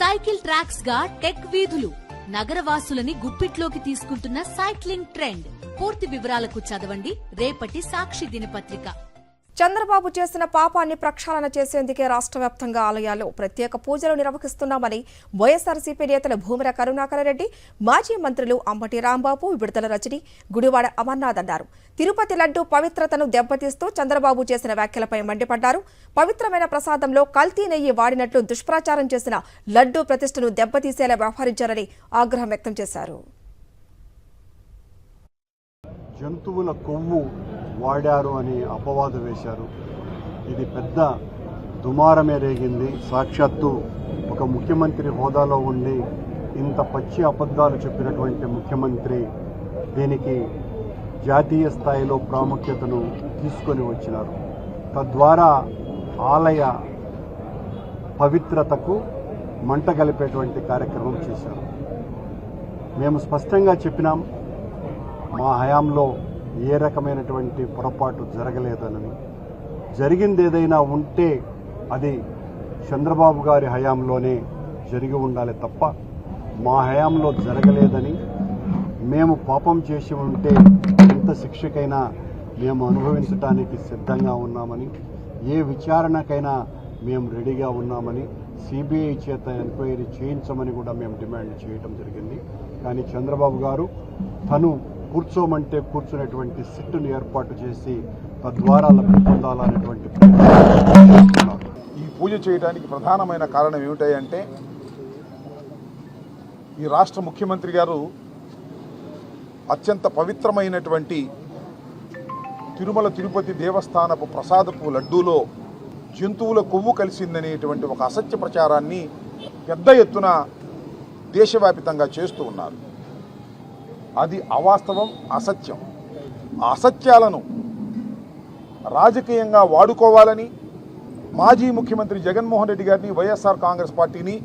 Cycle tracks గా tech వీధులు నగరవాసులని గుప్పిట్లోకి తీసుకుంటున్న సైక్లింగ్ ట్రెండ్. పూర్తి వివరాలకు చదవండి రేపటి సాక్షి దినపత్రిక. చంద్రబాబు చేసిన పాపాన్ని ప్రక్షాళన చేసేందుకే రాష్ట్ర వ్యాప్తంగా ఆలయాల్లో ప్రత్యేక పూజలు నిర్వహిస్తున్నామని వైఎస్ఆర్సీపీ నేతలు భూమర కరుణాకర్ రెడ్డి, మాజీ మంత్రులు అంబటి రాంబాబు, విడుదల రజని, గుడివాడ అమర్నాథ్ అన్నారు. తిరుపతి లడ్డు పవిత్రతను దెబ్బతీస్తూ చంద్రబాబు చేసిన వ్యాఖ్యలపై మండిపడ్డారు. పవిత్రమైన ప్రసాదంలో కల్తీ నెయ్యి వాడినట్లు దుష్ప్రచారం చేసిన లడ్డు ప్రతిష్టను దెబ్బతీసేలా వ్యవహరించారని ఆగ్రహం వ్యక్తం చేశారు. జంతువుల కొవ్వు వాడారు అని అపవాదు వేశారు. ఇది పెద్ద దుమారమే రేగింది. సాక్షాత్తు ఒక ముఖ్యమంత్రి హోదాలో ఉండి ఇంత పచ్చి అబద్ధాలు చెప్పినటువంటి ముఖ్యమంత్రి దీనికి జాతీయ స్థాయిలో ప్రాముఖ్యతను తీసుకొని వచ్చినారు. తద్వారా ఆలయ పవిత్రతకు మంట కలిపేటువంటి కార్యక్రమం చేశారు. మేము స్పష్టంగా చెప్పినాం, మా హయాంలో ఏ రకమైనటువంటి పొరపాటు జరగలేదనని. జరిగింది ఏదైనా ఉంటే అది చంద్రబాబు గారి హయాంలోనే జరిగి ఉండాలి తప్ప మా హయాంలో జరగలేదని, మేము పాపం చేసి ఉంటే ఎంత శిక్షకైనా మేము అనుభవించడానికి సిద్ధంగా ఉన్నామని, ఏ విచారణకైనా మేము రెడీగా ఉన్నామని, సిబిఐ చేత ఎంక్వైరీ చేయించమని కూడా మేము డిమాండ్ చేయడం జరిగింది. కానీ చంద్రబాబు గారు తను కూర్చోమంటే కూర్చునేటువంటి సిట్టును ఏర్పాటు చేసి తద్వారా లబ్ధి పొందాలనేటువంటి ఈ పూజ చేయడానికి ప్రధానమైన కారణం ఏమిటంటే ఈ రాష్ట్ర ముఖ్యమంత్రి గారు అత్యంత పవిత్రమైనటువంటి తిరుమల తిరుపతి దేవస్థానపు ప్రసాదపు లడ్డూలో జంతువుల కొవ్వు కలిసిందనేటువంటి ఒక అసత్య ప్రచారాన్ని పెద్ద ఎత్తున దేశవ్యాప్తంగా చేస్తూ ఉన్నారు. అది అవాస్తవం, అసత్యం. ఆ అసత్యాలను రాజకీయంగా వాడుకోవాలని మాజీ ముఖ్యమంత్రి జగన్మోహన్ రెడ్డి గారిని, వైఎస్ఆర్ కాంగ్రెస్ పార్టీని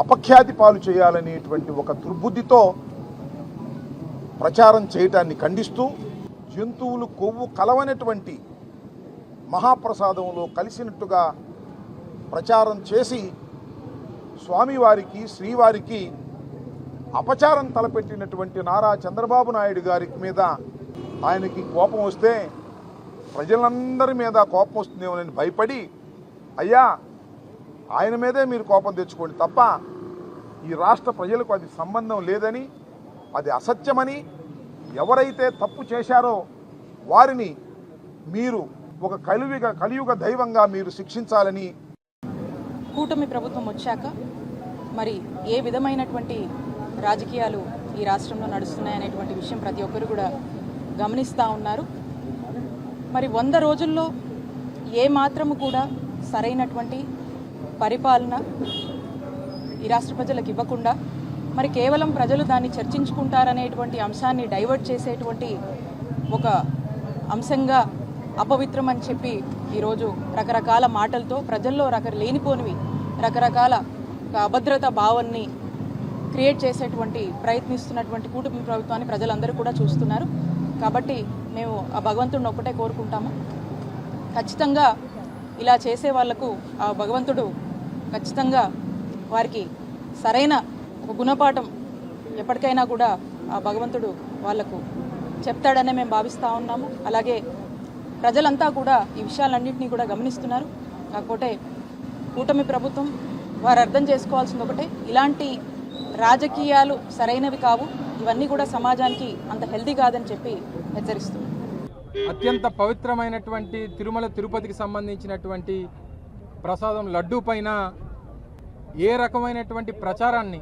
అపఖ్యాతి పాలు చేయాలనేటువంటి ఒక దుర్బుద్ధితో ప్రచారం చేయటాన్ని ఖండిస్తూ జంతువులు కొవ్వు కలవనటువంటి మహాప్రసాదంలో కలిసినట్టుగా ప్రచారం చేసి స్వామివారికి, శ్రీవారికి అపచారం తలపెట్టినటువంటి నారా చంద్రబాబు నాయుడు గారి మీద ఆయనకి కోపం వస్తే ప్రజలందరి మీద కోపం వస్తుందేమోనని భయపడి, అయ్యా ఆయన మీదే మీరు కోపం తెచ్చుకోండి తప్ప ఈ రాష్ట్ర ప్రజలకు అది సంబంధం లేదని, అది అసత్యమని, ఎవరైతే తప్పు చేశారో వారిని మీరు ఒక కలియుగ దైవంగా మీరు శిక్షించాలని. కూటమి ప్రభుత్వం వచ్చాక మరి ఏ విధమైనటువంటి రాజకీయాలు ఈ రాష్ట్రంలో నడుస్తున్నాయనేటువంటి విషయం ప్రతి ఒక్కరు కూడా గమనిస్తూ ఉన్నారు. మరి 100 రోజుల్లో ఏ మాత్రము కూడా సరైనటువంటి పరిపాలన ఈ రాష్ట్ర ప్రజలకు ఇవ్వకుండా మరి కేవలం ప్రజలు దాన్ని చర్చించుకుంటారనేటువంటి అంశాన్ని డైవర్ట్ చేసేటువంటి ఒక అంశంగా అపవిత్రం అని చెప్పి ఈరోజు రకరకాల మాటలతో ప్రజల్లో లేనిపోనివి రకరకాల అభద్రతా భావాన్ని క్రియేట్ చేసేటువంటి ప్రయత్నిస్తున్నటువంటి కూటమి ప్రభుత్వాన్ని ప్రజలందరూ కూడా చూస్తున్నారు. కాబట్టి మేము ఆ భగవంతుడిని ఒక్కటే కోరుకుంటాము, ఖచ్చితంగా ఇలా చేసే వాళ్లకు ఆ భగవంతుడు ఖచ్చితంగా వారికి సరైన ఒక గుణపాఠం ఎప్పటికైనా కూడా ఆ భగవంతుడు వాళ్లకు చెప్తాడనే మేము భావిస్తూ ఉన్నాము. అలాగే ప్రజలంతా కూడా ఈ విషయాలన్నింటినీ కూడా గమనిస్తున్నారు. కాకపోతే కూటమి ప్రభుత్వం వారు అర్థం చేసుకోవాల్సింది ఒకటే, ఇలాంటి రాజకీయాలు సరైనవి కావు, ఇవన్నీ కూడా సమాజానికి అంత హెల్దీ కాదని చెప్పి హెచ్చరిస్తుంది. అత్యంత పవిత్రమైనటువంటి తిరుమల తిరుపతికి సంబంధించినటువంటి ప్రసాదం లడ్డూ పైన ఏ రకమైనటువంటి ప్రచారాన్ని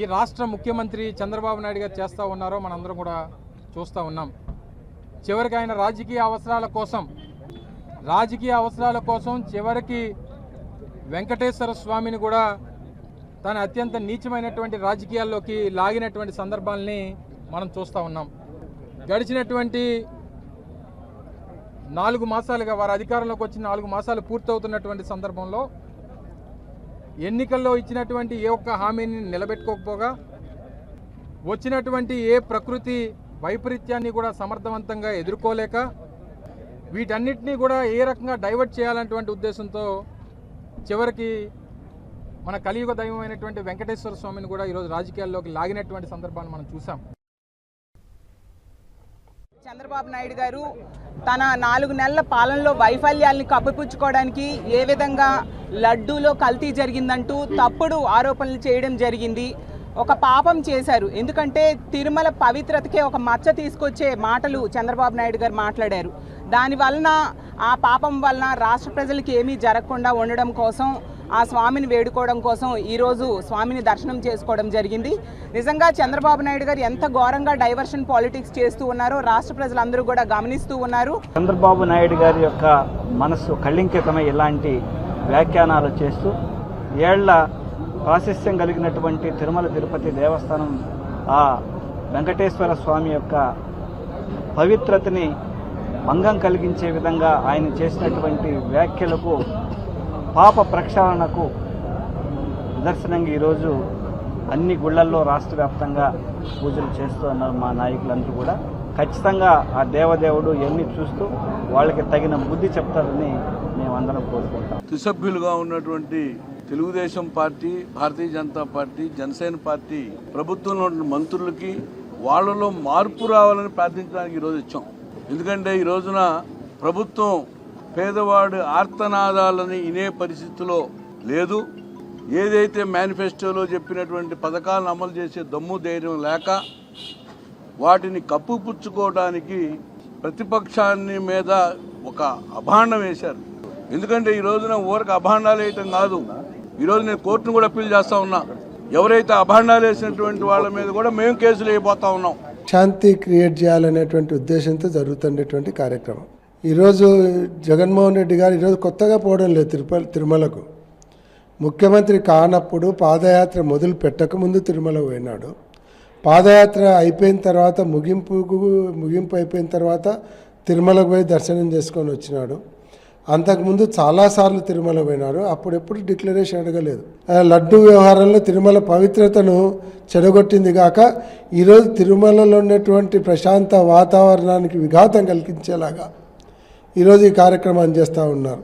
ఈ రాష్ట్ర ముఖ్యమంత్రి చంద్రబాబు నాయుడు గారు చేస్తూ ఉన్నారో మనందరం కూడా చూస్తూ ఉన్నాం. చివరికి ఆయన రాజకీయ అవసరాల కోసం చివరికి వెంకటేశ్వర స్వామిని కూడా తన అత్యంత నీచమైనటువంటి రాజకీయాల్లోకి లాగినటువంటి సందర్భాలని మనం చూస్తూ ఉన్నాం. గడిచినటువంటి 4 మాసాలుగా వారు అధికారంలోకి వచ్చి 4 మాసాలు పూర్తవుతున్నటువంటి సందర్భంలో ఎన్నికల్లో ఇచ్చినటువంటి ఏ ఒక్క హామీని నిలబెట్టుకోకపోగా వచ్చినటువంటి ఏ ప్రకృతి వైపరీత్యాన్ని కూడా సమర్థవంతంగా ఎదుర్కోలేక వీటన్నిటినీ కూడా ఏ రకంగా డైవర్ట్ చేయాలనేటువంటి ఉద్దేశంతో చివరికి మన కలియుగ దైవమైనటువంటి వెంకటేశ్వర స్వామిని కూడా ఈరోజు రాజకీయాల్లోకి లాగినటువంటి సందర్భాన్ని మనం చూసాం. చంద్రబాబు నాయుడు గారు తన 4 నెలల పాలనలో వైఫల్యాల్ని కప్పిపుచ్చుకోవడానికి ఏ విధంగా లడ్డూలో కల్తీ జరిగిందంటూ తప్పుడు ఆరోపణలు చేయడం జరిగింది. ఒక పాపం చేశారు. ఎందుకంటే తిరుమల పవిత్రతకే ఒక మచ్చ తీసుకొచ్చే మాటలు చంద్రబాబు నాయుడు గారు మాట్లాడారు. దానివలన ఆ పాపం వలన రాష్ట్ర ప్రజలకి ఏమీ జరగకుండా ఉండడం కోసం, ఆ స్వామిని వేడుకోవడం కోసం ఈరోజు స్వామిని దర్శనం చేసుకోవడం జరిగింది. నిజంగా చంద్రబాబు నాయుడు గారు ఎంత ఘోరంగా డైవర్షన్ పాలిటిక్స్ చేస్తూ ఉన్నారో రాష్ట్ర ప్రజలందరూ కూడా గమనిస్తూ ఉన్నారు. చంద్రబాబు నాయుడు గారి యొక్క మనస్సు కళింకితమై ఇలాంటి వ్యాఖ్యానాలు చేస్తూ ఏళ్ల ప్రాశస్త్యం కలిగినటువంటి తిరుమల తిరుపతి దేవస్థానం ఆ వెంకటేశ్వర స్వామి యొక్క పవిత్రతని భంగం కలిగించే విధంగా ఆయన చేసినటువంటి వ్యాఖ్యలకు, పాప ప్రక్షాళనకు నిదర్శనంగా ఈరోజు అన్ని గుళ్లల్లో రాష్ట్ర వ్యాప్తంగా పూజలు చేస్తూ ఉన్నారు మా నాయకులందరూ కూడా. ఖచ్చితంగా ఆ దేవదేవుడు ఎన్ని చూస్తూ వాళ్ళకి తగిన బుద్ధి చెప్తారని మేమందరం కోరుకుంటాం. త్రిసభ్యులుగా ఉన్నటువంటి Telugu Desam party, Bharatiya Janata party, Janasena party ప్రభుత్వంలో ఉన్న మంత్రులకి వాళ్ళలో మార్పు రావాలని ప్రార్థించడానికి ఈరోజు ఇచ్చాం. ఎందుకంటే ఈ రోజున ప్రభుత్వం పేదవాడి ఆర్తనాదాలని వినే పరిస్థితిలో లేదు. ఏదైతే మేనిఫెస్టోలో చెప్పినటువంటి పథకాలను అమలు చేసే దమ్ము ధైర్యం లేక వాటిని కప్పుపుచ్చుకోవడానికి ప్రతిపక్షాన్ని మీద ఒక అభాండం వేశారు. ఎందుకంటే ఈ రోజున ఊరికి అభాండాలు వేయటం కాదు, ఈరోజు నేను కోర్టును కూడా అప్పీల్ చేస్తా ఉన్నా. ఎవరైతే అభాండాలు వేసినటువంటి వాళ్ళ మీద కూడా మేము కేసులు వేయబోతా ఉన్నాం. శాంతి క్రియేట్ చేయాలనేటువంటి ఉద్దేశంతో జరుగుతున్నటువంటి కార్యక్రమం. ఈరోజు జగన్మోహన్ రెడ్డి గారు ఈరోజు కొత్తగా పోవడం లేదు తిరుమలకు. ముఖ్యమంత్రి కానప్పుడు పాదయాత్ర మొదలు పెట్టకముందు తిరుమల పోయినాడు. పాదయాత్ర అయిపోయిన తర్వాత ముగింపు అయిపోయిన తర్వాత తిరుమలకు పోయి దర్శనం చేసుకొని వచ్చినాడు. అంతకుముందు చాలాసార్లు తిరుమల పోయినారు. అప్పుడెప్పుడు డిక్లరేషన్ అడగలేదు. లడ్డు వ్యవహారంలో తిరుమల పవిత్రతను చెడగొట్టింది కాక ఈరోజు తిరుమలలో ఉన్నటువంటి ప్రశాంత వాతావరణానికి విఘాతం కలిగించేలాగా ఈరోజు ఈ కార్యక్రమాన్ని చేస్తూ ఉన్నారు.